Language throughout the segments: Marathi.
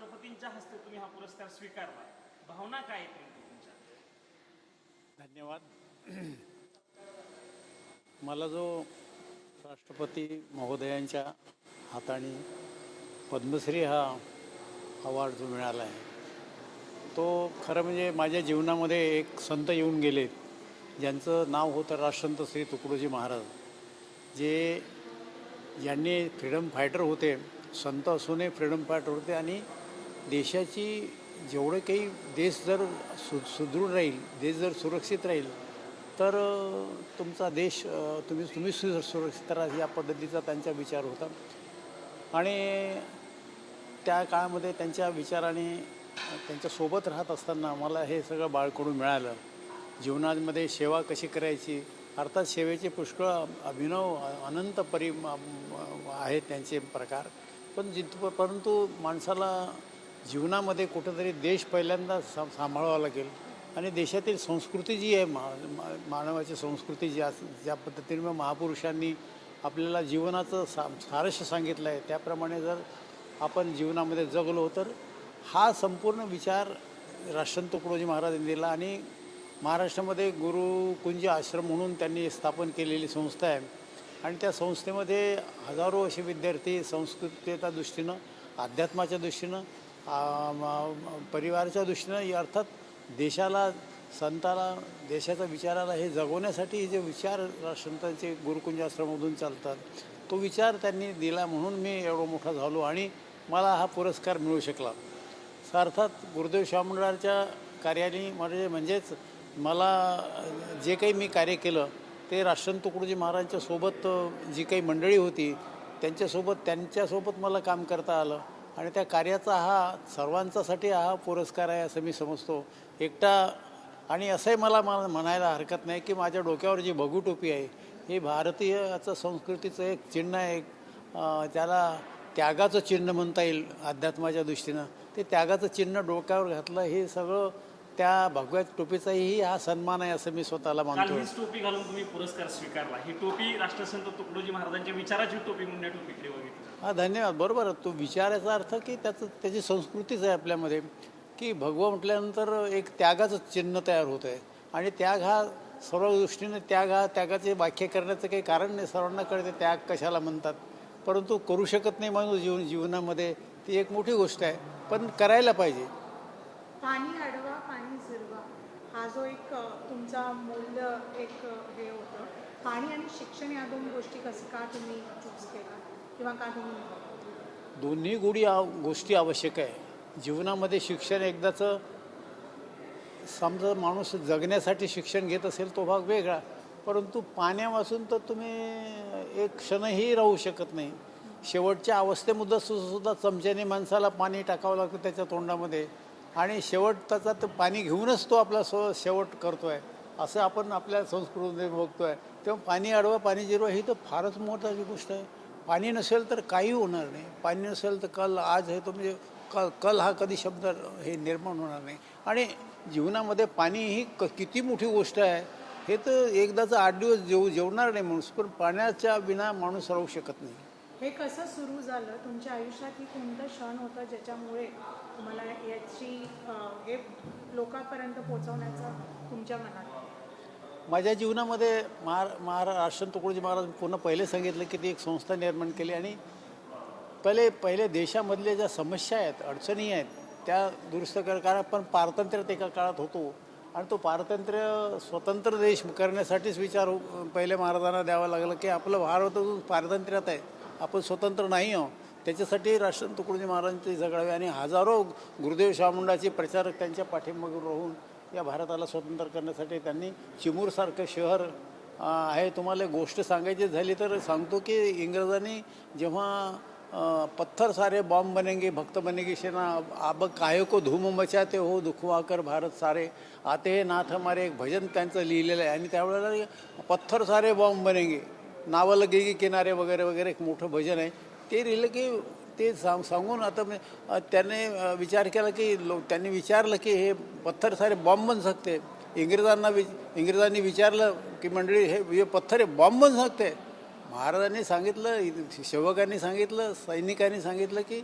राष्ट्रपतींच्या हस्ते तुम्ही हा पुरस्कार स्वीकारला, भावना काय आहेत नेमकी तुमच्या? धन्यवाद. मला जो राष्ट्रपती महोदयांच्या हाताने पद्मश्री हा अवॉर्ड जो मिळाला आहे, तो खरं म्हणजे माझ्या जीवनामध्ये एक संत येऊन गेले, ज्यांचं नाव होतं राष्ट्रसंत श्री तुकडोजी महाराज, जे ज्यांनी फ्रीडम फायटर होते, संत असूनही फ्रीडम फायटर होते. आणि देशाची जेवढे काही देश जर सुदृढ राहील, देश जर सुरक्षित राहील, तर तुमचा देश तुम्ही सुरक्षित राहा, या पद्धतीचा त्यांचा विचार होता. आणि त्या काळामध्ये त्यांच्या विचाराने त्यांच्यासोबत राहत असताना मला हे सगळं बाळकडून मिळालं. जीवनामध्ये सेवा कशी करायची, अर्थात सेवेचे पुष्कळ अभिनव अनंत आहेत त्यांचे प्रकार. पण परंतु माणसाला जीवनामध्ये कुठंतरी देश पहिल्यांदा सांभाळावा लागेल. आणि देशातील संस्कृती जी आहे, मानवाची संस्कृती ज्या पद्धतीने महापुरुषांनी आपल्याला जीवनाचं सारस्य सांगितलं आहे, त्याप्रमाणे जर आपण जीवनामध्ये जगलो तर हा संपूर्ण विचार राष्ट्रसंत तुकडोजी महाराजांनी दिला. आणि महाराष्ट्रामध्ये गुरुकुंज आश्रम म्हणून त्यांनी स्थापन केलेली संस्था आहे. आणि त्या संस्थेमध्ये हजारो असे विद्यार्थी संस्कृतीच्या दृष्टीनं, अध्यात्माच्या दृष्टीनं, परिवाराच्या दृष्टीनं, अर्थात देशाला, संताला, देशाच्या विचाराला हे जगवण्यासाठी जे विचार राष्ट्रसंतांचे गुरुकुंज आश्रमामधून चालतात, तो विचार त्यांनी दिला म्हणून मी एवढा मोठा झालो आणि मला हा पुरस्कार मिळू शकला. अर्थात गुरुदेव शामरावच्या कार्याने म्हणजेच मला जे काही मी कार्य केलं ते राष्ट्रसंत तुकडोजी महाराजांच्या सोबत जी काही मंडळी होती त्यांच्यासोबत मला काम करता आलं. आणि त्या कार्याचा हा सर्वांच्यासाठी हा पुरस्कार आहे असं मी समजतो एकटा. आणि असंही मला म्हणायला हरकत नाही की माझ्या डोक्यावर जी भगू टोपी आहे हे भारतीयाचं संस्कृतीचं एक चिन्ह आहे. त्याला त्यागाचं चिन्ह म्हणता येईल अध्यात्माच्या दृष्टीनं. ते त्यागाचं चिन्ह डोक्यावर घातलं, हे सगळं त्या भगव्या टोपीचाही हा सन्मान आहे असं मी स्वतःला मानतो. हीच टोपी घालून तुम्ही पुरस्कार स्वीकारला. ही टोपी राष्ट्रसंत तुकडोजी महाराजांच्या विचाराची टोपी म्हणून या टोपीकडे बघितली. हां, धन्यवाद. बरोबर. तो विचाराचा अर्थ की त्याची संस्कृतीच आहे आपल्यामध्ये, की भगवा म्हटल्यानंतर एक त्यागाचं चिन्ह तयार होतं आहे. आणि त्याग हा सर्व दृष्टीने त्यागाचे व्याख्या करण्याचं काही कारण नाही. सर्वांना कळते त्याग कशाला म्हणतात, परंतु करू शकत नाही माणूस जीवनामध्ये, ती एक मोठी गोष्ट आहे, पण करायला पाहिजे. पाणी अडवा पाणी जिरवा हा जो एक तुमचा मूल्य एक हे होतं. पाणी आणि शिक्षण या दोन गोष्टी कसं का तुम्ही चूज केला किंवा का तुम्ही? दोन्ही गोष्टी आवश्यक आहे जीवनामध्ये. शिक्षण एकदाचं समजा माणूस जगण्यासाठी शिक्षण घेत असेल तो भाग वेगळा, परंतु पाण्यापासून तर तुम्ही एक क्षणही राहू शकत नाही. शेवटच्या अवस्थेमध्ये सुद्धा चमच्याने माणसाला पाणी टाकावं लागतं त्याच्या तोंडामध्ये, आणि शेवट त्याचा तो पाणी घेऊनच तो आपला शेवट करतो आहे, असं आपण आपल्या संस्कृतीमध्ये बघतो आहे. तेव्हा पाणी अडवा पाणी जिरवा ही तर फारच मोठी गोष्ट आहे. पाणी नसेल तर काही होणार नाही. पाणी नसेल तर कल आज आहे तो म्हणजे कल हा कधी शब्द हे निर्माण होणार नाही. आणि जीवनामध्ये पाणी ही किती मोठी गोष्ट आहे हे तर एकदाचं 8 दिवस जेवणार नाही माणूस, पण पाण्याच्या विना माणूस राहू शकत नाही. हे कसं सुरू झालं तुमच्या आयुष्यात? ही कोणतं क्षण होतं ज्याच्यामुळे तुम्हाला याची हे लोकांपर्यंत पोहोचवण्याचं तुमच्या मनात? माझ्या जीवनामध्ये राष्ट्रसंत तुकडोजी महाराज पूर्ण पहिले सांगितलं की ती एक संस्था निर्माण केली. आणि पहिले देशामधल्या ज्या समस्या आहेत, अडचणी आहेत, त्या दुरुस्त कारण आपण पारतंत्र्यात एका काळात होतो, आणि तो पारतंत्र्य स्वतंत्र देश करण्यासाठीच विचार पहिले महाराजांना द्यावा लागला की आपलं भारत पारतंत्र्यात आहे, आपण स्वतंत्र नाही आहोत. त्याच्यासाठी राष्ट्रसंत तुकडोजी महाराजांचे जगावे आणि हजारो गुरुदेव शामुंडाचे प्रचारक त्यांच्या पाठीमागे राहून या भारताला स्वतंत्र करण्यासाठी त्यांनी चिमूरसारखं शहर आहे. तुम्हाला गोष्ट सांगायची झाली तर सांगतो की इंग्रजांनी जेव्हा पत्थर सारे बॉम्ब बनेंगे भक्त बनेगी सेना, अब काहे को धूम मचाते हो दुखवाकर भारत सारे आते हे नाथ हमारे, एक भजन त्यांचं लिहिलेलं आहे. आणि त्यावेळेला पत्थर सारे बॉम्ब बनेंगे, नावं लगेगी किनारे वगैरे वगैरे एक मोठं भजन आहे. ते लिहिलं की ते सांगून आता त्याने विचार केला की त्यांनी विचारलं की हे पत्थर सारे बॉम्ब बन सकते. इंग्रजांनी विचारलं की मंडळी हे पत्थर हे बॉम्ब बन सकते. महाराजांनी सांगितलं, सेवकांनी सांगितलं, सैनिकांनी सांगितलं की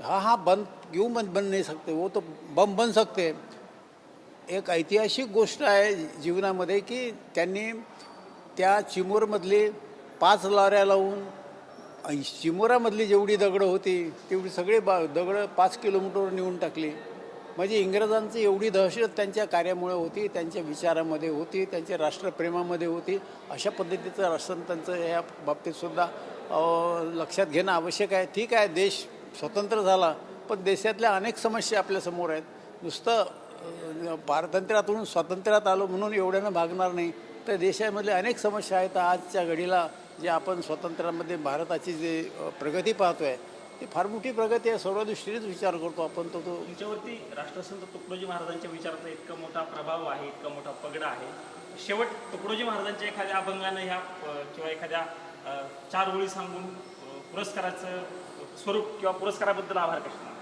हाँ बन क्यों बन नहीं सकते, वो तो बम बन सकते. एक ऐतिहासिक गोष्ट आहे जीवनामध्ये की त्यांनी त्या चिमूरमधली 5 लॉऱ्या लावून चिमोरामधली जेवढी दगडं होती तेवढी सगळी दगडं 5 किलोमीटरवर नेऊन टाकली. म्हणजे इंग्रजांची एवढी दहशत त्यांच्या कार्यामुळे होती, त्यांच्या विचारामध्ये होती, त्यांच्या राष्ट्रप्रेमामध्ये होती. अशा पद्धतीचं राष्ट्रसंतांचं या बाबतीतसुद्धा लक्षात घेणं आवश्यक आहे. ठीक आहे, देश स्वतंत्र झाला, पण देशातल्या अनेक समस्या आपल्यासमोर आहेत. नुसतं पारतंत्र्यातून स्वातंत्र्यात आलो म्हणून एवढ्यानं भागणार नाही. तर देशामधले अनेक समस्या आहेत. आजच्या घडीला जे आपण स्वातंत्र्यामध्ये भारताची जे प्रगती पाहतो आहे ती फार मोठी प्रगती आहे. सर्व दृष्टीनेच विचार करतो आपण तो तुमच्यावरती राष्ट्रसंत तुकडोजी महाराजांच्या विचाराचा इतका मोठा प्रभाव आहे, इतका मोठा पगडा आहे. शेवट तुकडोजी महाराजांच्या एखाद्या अभंगानं ह्या किंवा एखाद्या 4 ओळी सांगून पुरस्काराचं स्वरूप किंवा पुरस्काराबद्दल आभार कसे मानाल?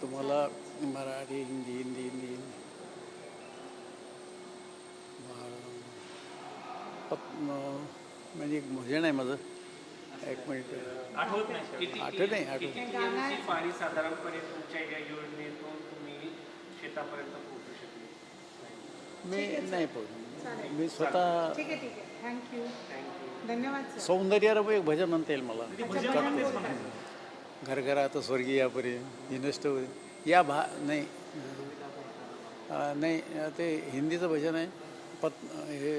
तुम्हाला मराठी हिंदी म्हणजे एक भजन आहे माझं, 1 मिनिट आठवत नाही. आठवत नाही. TMC पाणी साधारणपणे तुमच्या या योजनेतून तुम्ही शेतापर्यंत पोहोचू शकले? मी नाही पोहोचलो. चालेल. मी स्वतः ठीक आहे थँक्यू. धन्यवाद सर. सौंदर्यारम्य एक भजन म्हणता येईल मला. भजन म्हणतेच म्हणायचं. घरघरात स्वर्गीयापरी हिनष्ट या नाही नाही ते हिंदीचं भजन आहे. हे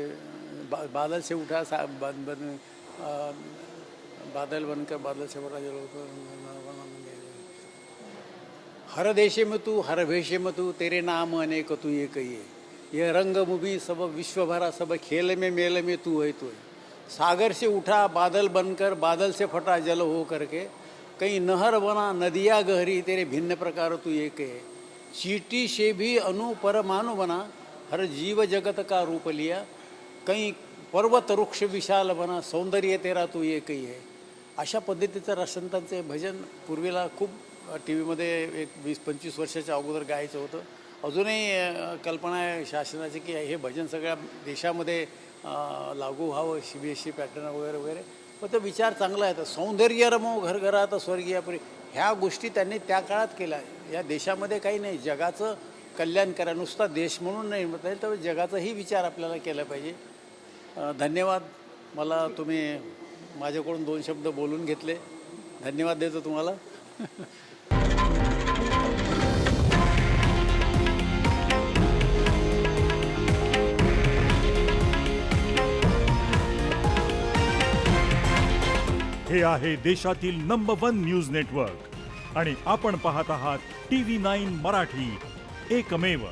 बादल से उठा बादल बनकर बादल से बड़ा हर देशे में तू हर भेषे में तू तेरे नाम अनेक तू एक ही है. ये रंग मुभी सब विश्व भरा सब खेल में मेल में तू है तू है. सागर से उठा बादल बनकर बादल से फटा जल हो करके कहीं नहर बना नदिया गहरी तेरे भिन्न प्रकार तू एक है. चीटी से भी अनु परमाणु बना हर जीव जगत का रूप लिया. कहीं पर्वत वृक्ष विशाल बना सौंदर्य तेरा तू एक ही है. अशा पद्धतीचं राष्ट्रसंतांचे भजन पूर्वीला खूप टी व्हीमध्ये एक 20-25 वर्षाच्या अगोदर गायचं होतं. अजूनही कल्पना आहे शासनाची की हे भजन सगळ्या देशामध्ये लागू व्हावं, CBSE पॅटर्न वगैरे वगैरे. पण तो विचार चांगला आहे. तर सौंदर्य रमो घरघरात स्वर्गीयापुरी ह्या गोष्टी त्यांनी त्या काळात केल्या. या देशामध्ये काही नाही, जगाचं कल्याण करा. नुसता देश म्हणून नाही म्हणता येईल, तर जगाचाही विचार आपल्याला केला पाहिजे. धन्यवाद. मला तुम्ही माझ्याकडून 2 शब्द बोलून घेतले. धन्यवाद देतो तुम्हाला. हे आहे देशातील नंबर 1 न्यूज नेटवर्क आणि आपण पाहत आहात TV9 मराठी, एकमेव.